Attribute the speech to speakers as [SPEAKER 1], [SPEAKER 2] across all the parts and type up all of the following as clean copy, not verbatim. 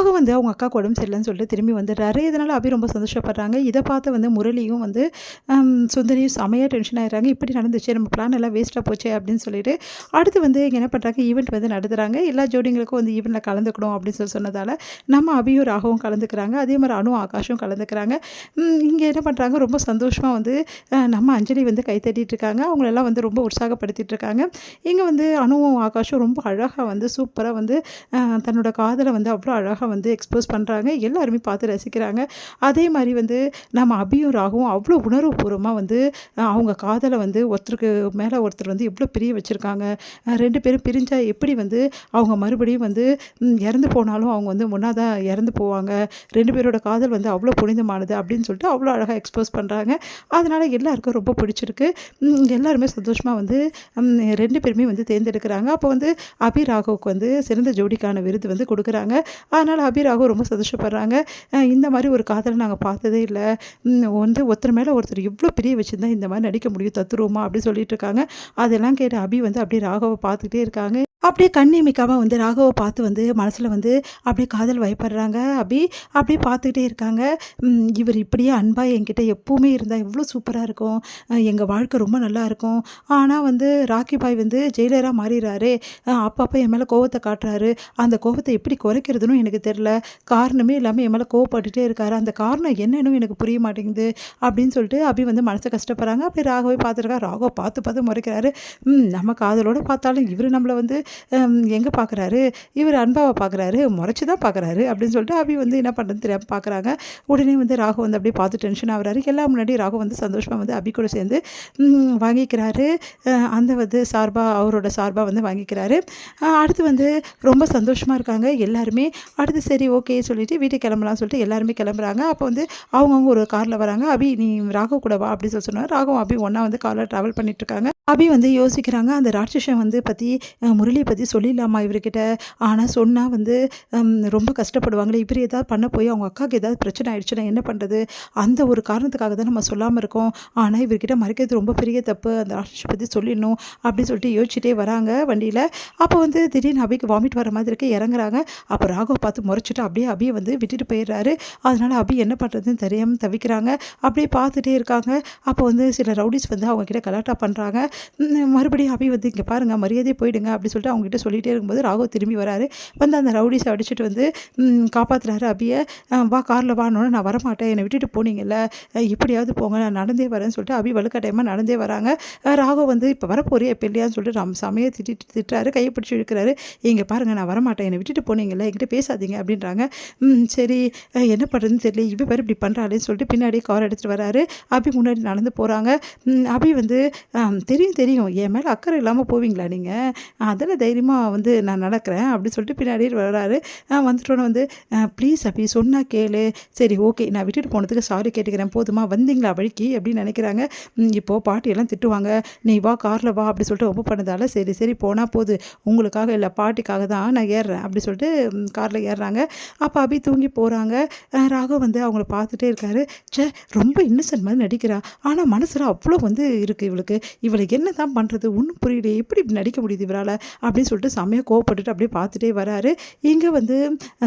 [SPEAKER 1] ராகு வந்து அவங்க அக்காவுக்கு உடம்பு சரியில்லைன்னு சொல்லிட்டு திரும்பி வந்துடுறாரு. இதனால் அபி ரொம்ப சந்தோஷப்படுறாங்க. இதை பார்த்து வந்து முரளியும் வந்து சுந்தரியும் செமையாக டென்ஷன் ஆயிடுறாங்க. இப்படி நடந்துச்சு, நம்ம பிளான் எல்லாம் வேஸ்ட்டாக போச்சே அப்படின்னு சொல்லிட்டு அடுத்து வந்து இங்கே என்ன பண்ணுறாங்க, ஈவெண்ட் வந்து நடத்துகிறாங்க. எல்லா ஜோடிங்களுக்கும் வந்து ஈவெண்ட்டில் கலந்துக்கணும் அப்படின்னு சொன்னதால் நம்ம அபியும் ராகவும் கலந்துக்கிறாங்க. அதே மாதிரி அனு ஆகாஷும் கலந்துக்கிறாங்க. இங்கே என்ன பண்ணுறாங்க, ரொம்ப சந்தோஷமாக வந்து நம்ம அஞ்சலி வந்து கை தட்டிட்டு இருக்காங்க. அவங்களெல்லாம் வந்து ரொம்ப உற்சாகப்படுத்திட்டு இருக்காங்க. இங்கே வந்து அனுவும் ஆகாஷும் ரொம்ப அழகாக வந்து சூப்பராக வந்து தன்னோட காதலை வந்து அவ்வளோ அழகாக வந்து எக்ஸ்போஸ் பண்ணுறாங்க. எல்லாருமே பார்த்து ரசிக்கிறாங்க. அதே மாதிரி வந்து நம்ம அபியும் ராகவும் அவ்வளோ உணர்வுபூர்வமாக வந்து அவங்க காதலை வந்து ஒருத்தருக்கு மேலே ஒருத்தர் வந்து எவ்வளோ பிரிய வச்சுருக்காங்க. 2 பேரும் பிரிஞ்சா எப்படி வந்து அவங்க மறுபடியும் வந்து இறந்து போனாலும் அவங்க வந்து ஒன்றா தான் இறந்து போவாங்க. 2 பேரோட காதல் வந்து அவ்வளோ புனிதமானது அப்படின்னு சொல்லிட்டு அவ்வளோ அழகாக எக்ஸ்போஸ் பண்ணுறாங்க. அதனால் எல்லாருக்கும் ரொம்ப பிடிச்சிருக்கு. எல்லாருமே சந்தோஷமாக வந்து 2 பேருமே வந்து தேர்ந்தெடுக்கிறாங்க. அப்போ வந்து அபி ராகவுக்கு வந்து சிறந்த ஜோடிக்கான விருது வந்து கொடுக்குறாங்க. அதனால் அபி ராகவ் ரொம்ப சந்தோஷப்படுறாங்க. இந்த மாதிரி ஒரு காதலை நாங்கள் பார்த்ததே இல்லை. வந்து ஒருத்தர் மேலே ஒருத்தர் இவ்வளோ பிரிய வச்சுருந்தா இந்த மாதிரி நடிக்க முடியும் தத்துருவமா அப்படி சொல்லிட்டு இருக்காங்க. அதெல்லாம் கேட்டு அபி வந்து அப்படியே ராகவை பார்த்துக்கிட்டே இருக்காங்க. அப்படியே கண்ணிமைக்காமல் வந்து ராகவை பார்த்து வந்து மனசில் வந்து அப்படியே காதல் வயப்படுறாங்க. அப்படியே பார்த்துக்கிட்டே இருக்காங்க. இவர் இப்படியே அன்பாக என்கிட்ட எப்போவுமே இருந்தால் எவ்வளோ சூப்பராக இருக்கும், எங்கள் வாழ்க்கை ரொம்ப நல்லா இருக்கும். ஆனால் வந்து ராக்கி பாய் வந்து ஜெயிலராக மாறிடுறாரு. அப்பப்போ என் மேலே கோவத்தை காட்டுறாரு. அந்த கோவத்தை எப்படி குறைக்கிறதுன்னு எனக்கு தெரில. காரணமே இல்லாமல் என் மேலே கோவப்பட்டுட்டே இருக்காரு. அந்த காரணம் என்னன்னு எனக்கு புரிய மாட்டேங்குது அப்படின்னு சொல்லிட்டு அபி வந்து மனசை கஷ்டப்படுறாங்க. அப்படி ராகவை பார்த்துருக்காரு. ராகவை பார்த்து முறைக்கிறாரு. நம்ம காதலோடு பார்த்தாலும் இவர் நம்மளை வந்து எங்கே பார்க்குறாரு, இவர் அன்பாவை பார்க்குறாரு, முறைச்சி தான் பார்க்குறாரு அப்படின்னு சொல்லிட்டு அபி வந்து என்ன பண்ணுறது தெரியாமல் பார்க்குறாங்க. உடனே வந்து ராகு வந்து அப்படியே பார்த்து டென்ஷன் ஆகுறாரு. எல்லாம் முன்னாடி ராகு வந்து சந்தோஷமாக வந்து அபி கூட சேர்ந்து வாங்கிக்கிறாரு. அந்த வந்து அவரோட சார்பாக வந்து வாங்கிக்கிறாரு. அடுத்து வந்து ரொம்ப சந்தோஷமாக இருக்காங்க எல்லாருமே. அடுத்து சரி ஓகே சொல்லிட்டு வீட்டுக்கு கிளம்பலாம் சொல்லிட்டு எல்லாருமே கிளம்புறாங்க. அப்போ வந்து அவங்கவுங்க ஒரு காரில் வராங்க. அபி நீ ராகு கூட வா அப்படின்னு சொன்னாங்க. ராகவும் அபி ஒன்றா வந்து காரில் ட்ராவல் பண்ணிட்டுருக்காங்க. அபி வந்து யோசிக்கிறாங்க, அந்த ராட்சசன் வந்து பற்றி முரளியை பற்றி சொல்லிடலாமா இவர்கிட்ட? ஆனால் சொன்னால் வந்து ரொம்ப கஷ்டப்படுவாங்களே, இவர் ஏதாவது பண்ண போய் அவங்க அக்காவுக்கு ஏதாவது பிரச்சனை ஆயிடுச்சுன்னா என்ன பண்ணுறது? அந்த ஒரு காரணத்துக்காக தான் நம்ம சொல்லாமல் இருக்கோம். ஆனால் இவர்கிட்ட மறைக்கிறது ரொம்ப பெரிய தப்பு, அந்த ராட்சசை பற்றி சொல்லிடணும் அப்படின்னு சொல்லிட்டு யோசிச்சுட்டே வராங்க வண்டியில். அப்போ வந்து திடீர்னு அபிக்கு வாமிட் வர மாதிரி இருக்கு, இறங்குறாங்க. அப்போ ராகவ் பார்த்து முறைச்சிட்டு அப்படியே அபியை வந்து விட்டுட்டு போயிடுறாரு. அதனால் அபி என்ன பண்ணுறதுன்னு தெரியாமல் தவிக்கிறாங்க. அப்படியே பார்த்துட்டே இருக்காங்க. அப்போ வந்து சில ரவுடிஸ் வந்து அவங்கக்கிட்ட கலாட்டா பண்ணுறாங்க. மறுபடியும் அபி வந்து இங்கே பாருங்கள் மரியாதையே போயிடுங்க அப்படி சொல்லிட்டு அவங்ககிட்ட சொல்லிகிட்டே இருக்கும்போது ராகவ் திரும்பி வராரு. வந்து அந்த ரவுடிஸை அடிச்சுட்டு வந்து காப்பாற்றுறாரு அபியை. வா காரில் வானோன்னு, நான் வரமாட்டேன், என்னை விட்டுட்டு போனீங்கல்ல, இப்படியாவது போங்க, நான் நடந்தே வரேன்னு சொல்லிட்டு அபி வலுக்கட்டாயமாக நடந்தே வராங்க. ராகவ் வந்து இப்போ வரப்போறியா இப்போ இல்லையான்னு சொல்லிட்டு நம்ம சமையை திட்டுறாரு, கையை பிடிச்சி இழுக்கிறாரு. இங்கே பாருங்கள் நான் வரமாட்டேன், என்னை விட்டுட்டு போனீங்கல்ல, என்கிட்ட பேசாதீங்க அப்படின்றாங்க. சரி என்ன பண்ணுறதுன்னு தெரியல, இவ பேர் இப்படி பண்ணுறாளேன்னு சொல்லிட்டு பின்னாடி கார் எடுத்துகிட்டு வராரு. அபி முன்னாடி நடந்து போகிறாங்க. அபி வந்து தெரியும் என் மேலே அக்கறை இல்லாமல் போவீங்களா நீங்கள், அதில் தைரியமாக வந்து நான் நடக்கிறேன் அப்படின்னு சொல்லிட்டு பின்னாடி வராரு. வந்துட்டோன்னு வந்து ப்ளீஸ் அபி சொன்னால் கேளு, சரி ஓகே நான் விட்டுட்டு போனதுக்கு சாரி கேட்டுக்கிறேன், போதுமா வந்தீங்களா வழிக்கு அப்படின்னு நினைக்கிறாங்க. இப்போது பாட்டியெல்லாம் திட்டுவாங்க, நீ வா காரில் வா அப்படி சொல்லிட்டு ரொம்ப பண்ணதால் சரி போனால் போகுது, உங்களுக்காக இல்லை பாட்டிக்காக தான் நான் ஏறுறேன் அப்படி சொல்லிட்டு காரில் ஏறுறாங்க. அப்போ அபி தூங்கி போகிறாங்க. ராகவ் வந்து அவங்கள பார்த்துட்டே இருக்காரு. ரொம்ப இன்னசென்ட் மாதிரி நடிக்கிறா, ஆனால் மனசில் அவ்வளோ வந்து இருக்குது இவளுக்கு, இவளுக்கு என்ன தான் பண்ணுறது ஒன்றும் புரியல, எப்படி இப்படி நடிக்க முடியுது இவரால் அப்படின்னு சொல்லிட்டு செம்மையாக கோவப்பட்டுட்டு அப்படியே பார்த்துட்டே வராரு. இங்கே வந்து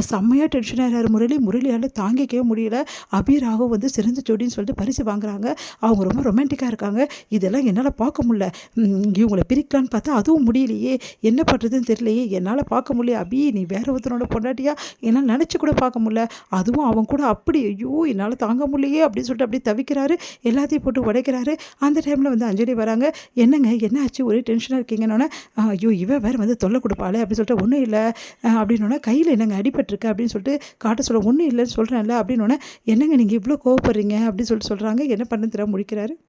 [SPEAKER 1] செம்மையாக டென்ஷன் ஆகிறாரு முரளியால் தாங்கிக்கவே முடியல. அபி ராகவ் வந்து சிறந்த ஜோடின்னு சொல்லிட்டு பரிசு வாங்குறாங்க. அவங்க ரொம்ப ரொமான்டிக்காக இருக்காங்க. இதெல்லாம் என்னால் பார்க்க முடியல, இவங்களை பிரிக்கலான்னு பார்த்தா அதுவும் முடியலையே, என்ன பண்ணுறதுன்னு தெரியலையே, என்னால் பார்க்க முடியல. அபி நீ வேற ஒருத்தனோட பொண்டாட்டியா, என்னால் நினச்சி கூட பார்க்க முடியல, அதுவும் அவன் கூட அப்படி, ஐயோ என்னால் தாங்க முடியலையே அப்படின்னு சொல்லிட்டு அப்படியே தவிக்கிறாரு. எல்லாத்தையும் போட்டு உடைக்கிறாரு. அந்த டைமில் வந்து அஞ்சலி வராங்க. என்னங்க என்ன ஆச்சு, ஒரே டென்ஷனாக இருக்கீங்கன்னொன்னே, ஐயோ இவன் வேறு வந்து தொல்லை கொடுப்பாளே அப்படின்னு சொல்லிட்டு ஒன்றும் இல்லை அப்படின்னோடனே, கையில் என்னங்க அடிபட்டிருக்கு அப்படின்னு சொல்லிட்டு காட்ட சொல்ல, ஒன்றும் இல்லைன்னு சொல்கிறேன்ல அப்படின்னோடனே, என்னங்க நீங்கள் இவ்வளோ கோவப்படுறீங்க அப்படின்னு சொல்லிட்டு சொல்கிறாங்க. என்ன பண்ண தெரியாமல் முடிக்கிறாரு.